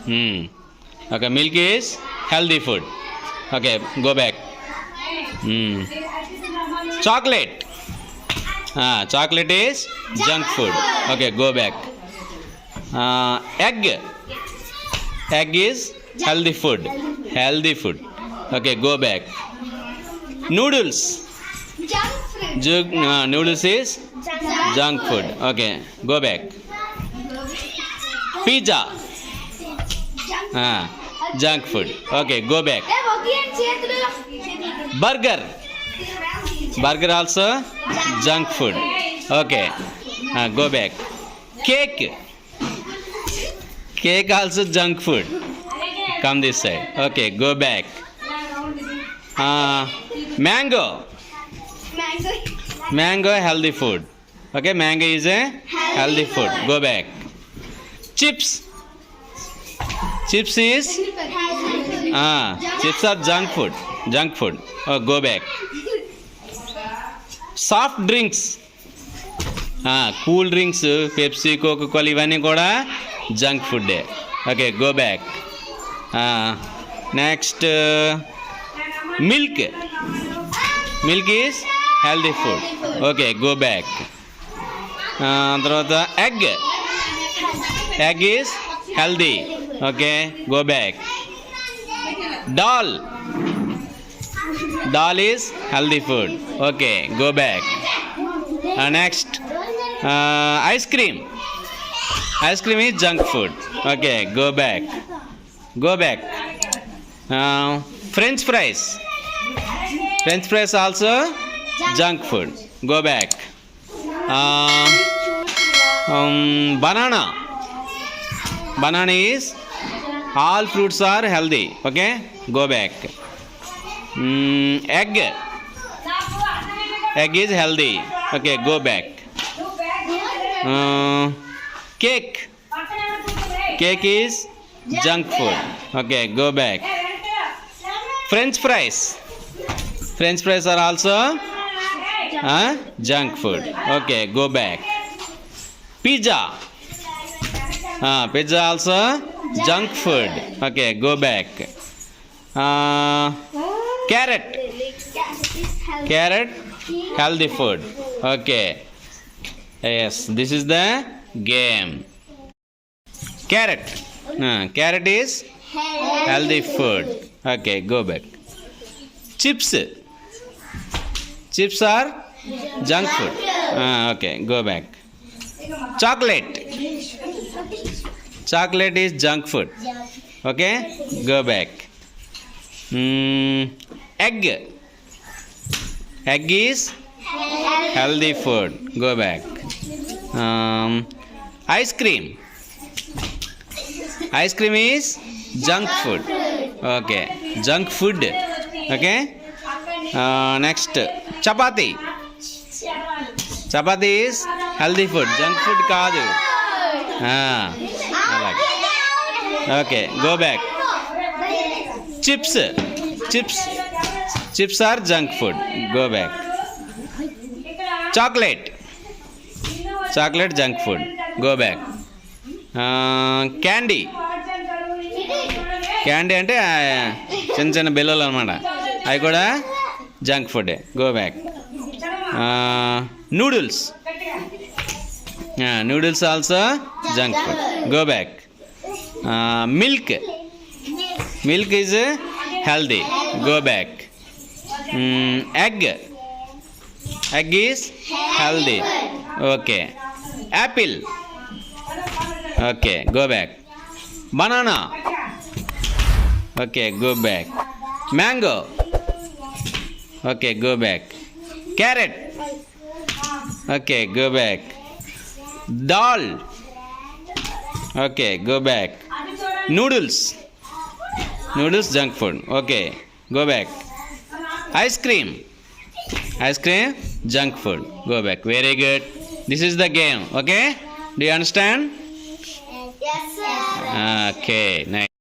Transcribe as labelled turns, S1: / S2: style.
S1: Okay, milk is healthy food. Okay, go back. Chocolate. Chocolate is junk food. Okay, go back. Egg. Egg is healthy food. Healthy food. Okay, go back. Noodles. Noodles is junk food. Okay, go back. Pizza. Junk food. Okay, go back. Burger. Burger also junk food. Okay, go back. Cake. Cake also junk food. Come this side. Okay, go back. Mango. Mango healthy food. Okay, mango is a healthy food. Go back. Chips. Chips is chips are junk food. Junk food. Oh, go back. Soft drinks. Cool drinks, Pepsi, Coca-Cola, ఇవన్నీ కూడా junk food. Okay, go back. Next milk. Milk is healthy food. Okay, go back. తర్వాత egg. Egg is healthy. Okay, go back. Dal. Dal is healthy food. Okay, go back. Next, ice cream. Ice cream is junk food. Okay, go back. Go back. French fries. French fries also junk food. Go back. Banana. Banana is all fruits are healthy. Okay, go back. Egg. Egg is healthy. Okay, go back. Cake. Cake is junk food. Okay, go back. French fries. French fries are also junk food. Okay, go back. Pizza. Pizza also junk food. Okay, go back. Carrot. Carrot healthy food. Okay, yes, this is the game. Carrot. Carrot is healthy food. Okay, go back. Chips. Chips are junk food. Okay, go back. Chocolate. Chocolate is junk food. Okay, go back. Egg. Egg is healthy food. Go back. Ice cream. Ice cream is junk food. Okay, junk food. Okay. Next, chapati. Chapati is healthy food. Junk food kaadu. Okay, go back. Chips. Chips are junk food. Go back. Chocolate. Chocolate junk food. Go back. Candy. Candy అంటే చిన్న చిన్న బిల్లలు అనమాట, అవి కూడా junk food. Go back. Noodles. Noodles also junk food. Go back. Milk. Milk is healthy. Go back. Egg. Egg is healthy. Okay. Apple. Okay, go back. Banana. Okay, go back. Mango. Okay, go back. Carrot. Okay, go back. Dal. Okay, go back. Noodles. Noodles junk food. Okay, go back. Ice cream. Ice cream junk food. Go back. Very good. This is the game. Okay, do you understand?
S2: Yes, sir.
S1: Okay, nice.